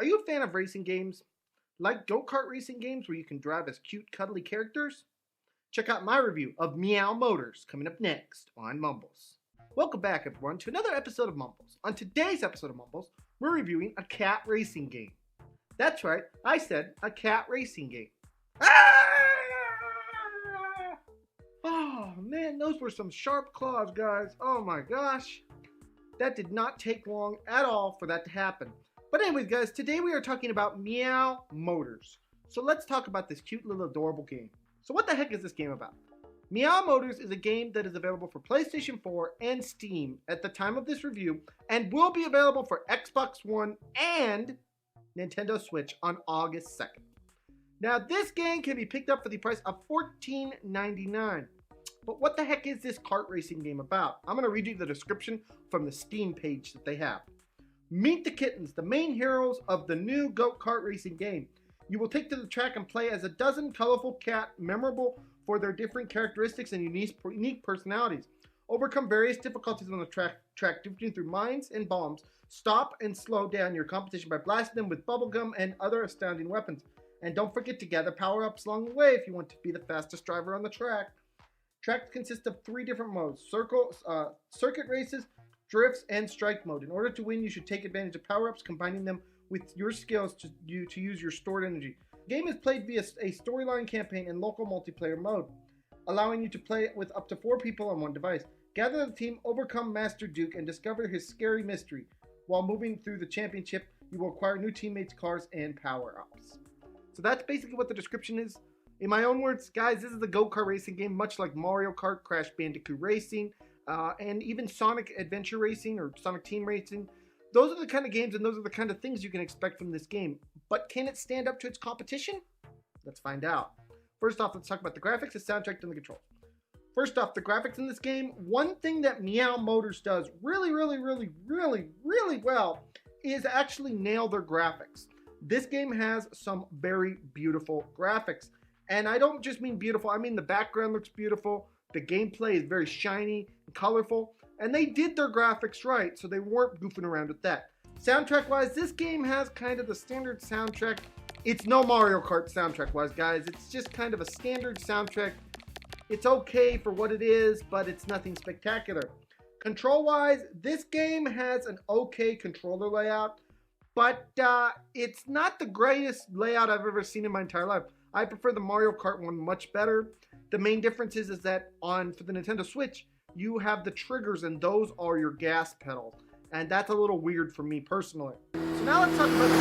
Are you a fan of racing games? Like go-kart racing games where you can drive as cute, cuddly characters? Check out my review of Meow Motors coming up next on Mumbles. Welcome back, everyone, to another episode of Mumbles. On today's episode of Mumbles, we're reviewing a cat racing game. That's right, I said a cat racing game. Oh man, those were some sharp claws, guys. Oh my gosh. That did not take long at all for that to happen. But anyways, guys, today we are talking about Meow Motors. So let's talk about this cute little adorable game. So what the heck is this game about? Meow Motors is a game that is available for PlayStation 4 and Steam at the time of this review and will be available for Xbox One and Nintendo Switch on August 2nd. Now, this game can be picked up for the price of $14.99. But what the heck is this kart racing game about? I'm going to read you the description from the Steam page that they have. Meet the kittens, the main heroes of the new go-kart racing game. You will take to the track and play as a dozen colorful cat, memorable for their different characteristics and unique personalities. Overcome various difficulties on the track drifting through mines and bombs. Stop and slow down your competition by blasting them with bubblegum and other astounding weapons. And don't forget to gather power-ups along the way if you want to be the fastest driver on the track. Tracks consist of 3 different modes: circuit races, drifts, and strike mode. In order to win, you should take advantage of power-ups, combining them with your skills to use your stored energy. The game is played via a storyline campaign and local multiplayer mode, allowing you to play with up to 4 people on one device. Gather the team, overcome Master Duke, and discover his scary mystery. While moving through the championship, you will acquire new teammates, cars, and power-ups. So that's basically what the description is. In my own words, guys, this is a go-kart racing game, much like Mario Kart, Crash Bandicoot Racing, and even Sonic Adventure Racing or Sonic Team Racing. Those are the kind of games and those are the kind of things you can expect from this game. But can it stand up to its competition? Let's find out. First off, let's talk about the graphics, the soundtrack, and the controls. First off, the graphics in this game. One thing that Meow Motors does really well is actually nail their graphics. This game has some very beautiful graphics. And I don't just mean beautiful, I mean the background looks beautiful, the gameplay is very shiny and colorful, and they did their graphics right, so they weren't goofing around with that. Soundtrack-wise, this game has kind of the standard soundtrack. It's no Mario Kart soundtrack-wise, guys. It's just kind of a standard soundtrack. It's okay for what it is, but it's nothing spectacular. Control-wise, this game has an okay controller layout, but it's not the greatest layout I've ever seen in my entire life. I prefer the Mario Kart one much better. The main difference is that for the Nintendo Switch, you have the triggers and those are your gas pedals. And that's a little weird for me personally. So now let's talk about the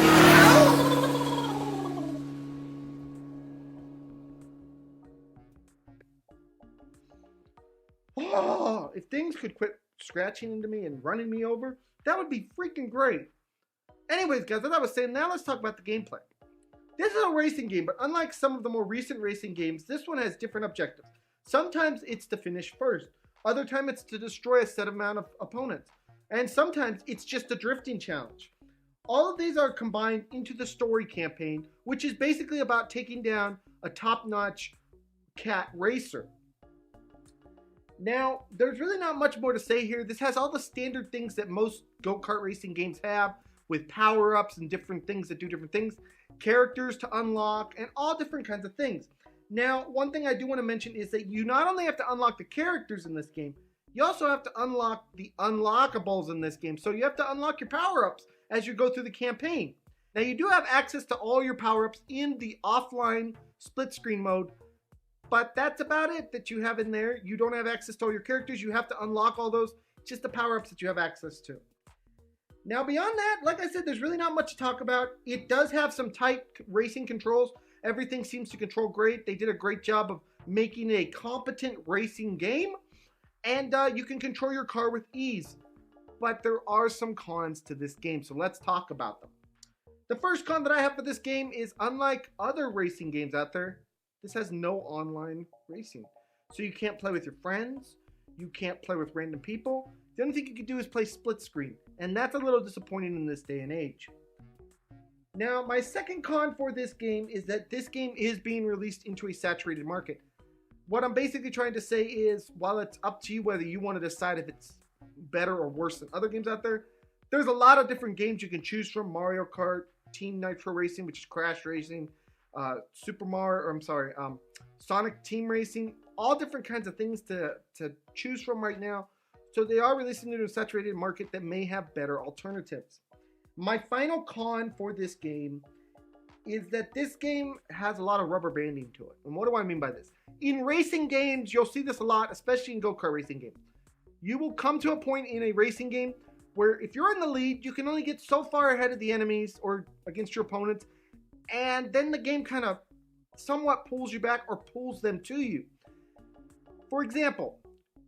game. Oh, if things could quit scratching into me and running me over, that would be freaking great. Anyways, guys, as I was saying, now let's talk about the gameplay. This is a racing game, but unlike some of the more recent racing games, this one has different objectives. Sometimes it's to finish first. Other times it's to destroy a set amount of opponents. And sometimes it's just a drifting challenge. All of these are combined into the story campaign, which is basically about taking down a top-notch cat racer. Now, there's really not much more to say here. This has all the standard things that most go-kart racing games have, with power-ups and different things that do different things, characters to unlock, and all different kinds of things. Now, one thing I do want to mention is that you not only have to unlock the characters in this game, you also have to unlock the unlockables in this game. So you have to unlock your power-ups as you go through the campaign. Now, you do have access to all your power-ups in the offline split-screen mode, but that's about it that you have in there. You don't have access to all your characters. You have to unlock all those, just the power-ups that you have access to. Now, beyond that, like I said, there's really not much to talk about. It does have some tight racing controls. Everything seems to control great. They did a great job of making it a competent racing game. And you can control your car with ease. But there are some cons to this game, so let's talk about them. The first con that I have for this game is, unlike other racing games out there, this has no online racing. So you can't play with your friends. You can't play with random people. The only thing you can do is play split screen, and that's a little disappointing in this day and age. Now, my second con for this game is that this game is being released into a saturated market. What I'm basically trying to say is, while it's up to you whether you want to decide if it's better or worse than other games out there, there's a lot of different games you can choose from. Mario Kart, Team Nitro Racing, which is Crash Racing, Sonic Team Racing, all different kinds of things to choose from right now. So they are releasing into a saturated market that may have better alternatives. My final con for this game is that this game has a lot of rubber banding to it. And what do I mean by this? In racing games, you'll see this a lot, especially in go-kart racing games. You will come to a point in a racing game where if you're in the lead, you can only get so far ahead of the enemies or against your opponents, and then the game kind of somewhat pulls you back or pulls them to you. For example,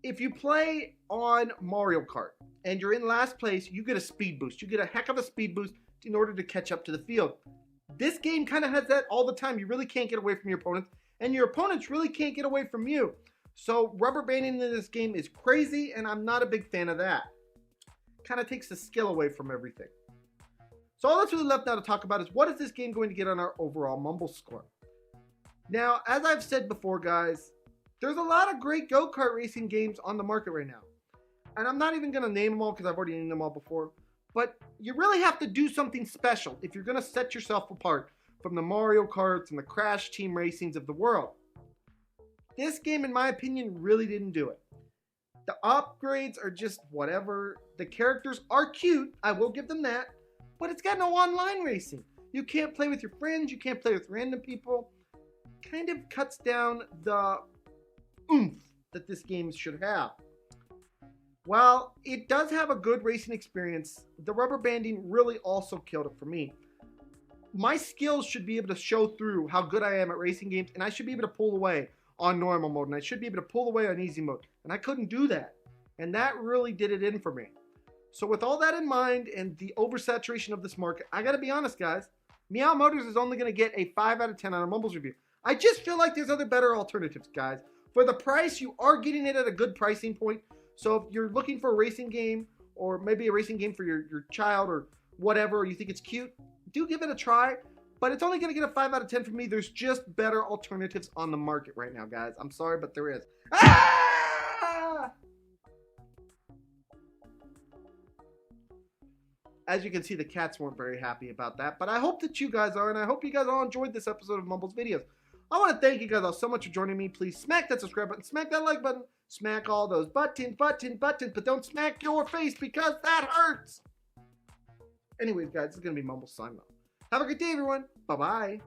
if you play on Mario Kart and you're in last place, you get a speed boost. You get a heck of a speed boost in order to catch up to the field. This game kind of has that all the time. You really can't get away from your opponents, and your opponents really can't get away from you. So rubber banding in this game is crazy, and I'm not a big fan of that. Kind of takes the skill away from everything. So all that's really left now to talk about is what is this game going to get on our overall Mumbles score? Now, as I've said before, guys, there's a lot of great go-kart racing games on the market right now. And I'm not even going to name them all because I've already named them all before. But you really have to do something special if you're going to set yourself apart from the Mario Karts and the Crash Team Racings of the world. This game, in my opinion, really didn't do it. The upgrades are just whatever. The characters are cute, I will give them that. But it's got no online racing. You can't play with your friends, you can't play with random people. Kind of cuts down the oomph that this game should have. While it does have a good racing experience, the rubber banding really also killed it for me. My skills should be able to show through how good I am at racing games, and I should be able to pull away on normal mode, and I should be able to pull away on easy mode, and I couldn't do that. And that really did it in for me. So with all that in mind and the oversaturation of this market, I gotta be honest, guys, Meow Motors is only gonna get a 5 out of 10 on our Mumbles review. I just feel like there's other better alternatives, guys. For the price, you are getting it at a good pricing point. So if you're looking for a racing game, or maybe a racing game for your child or whatever, or you think it's cute, do give it a try. But it's only going to get a 5 out of 10 from me. There's just better alternatives on the market right now, guys. I'm sorry, but there is. Ah! As you can see, the cats weren't very happy about that. But I hope that you guys are, and I hope you guys all enjoyed this episode of Mumbles Videos. I want to thank you guys all so much for joining me. Please smack that subscribe button, smack that like button, smack all those buttons, but don't smack your face because that hurts. Anyways, guys, this is going to be Mumbles signing off. Have a great day, everyone. Bye-bye.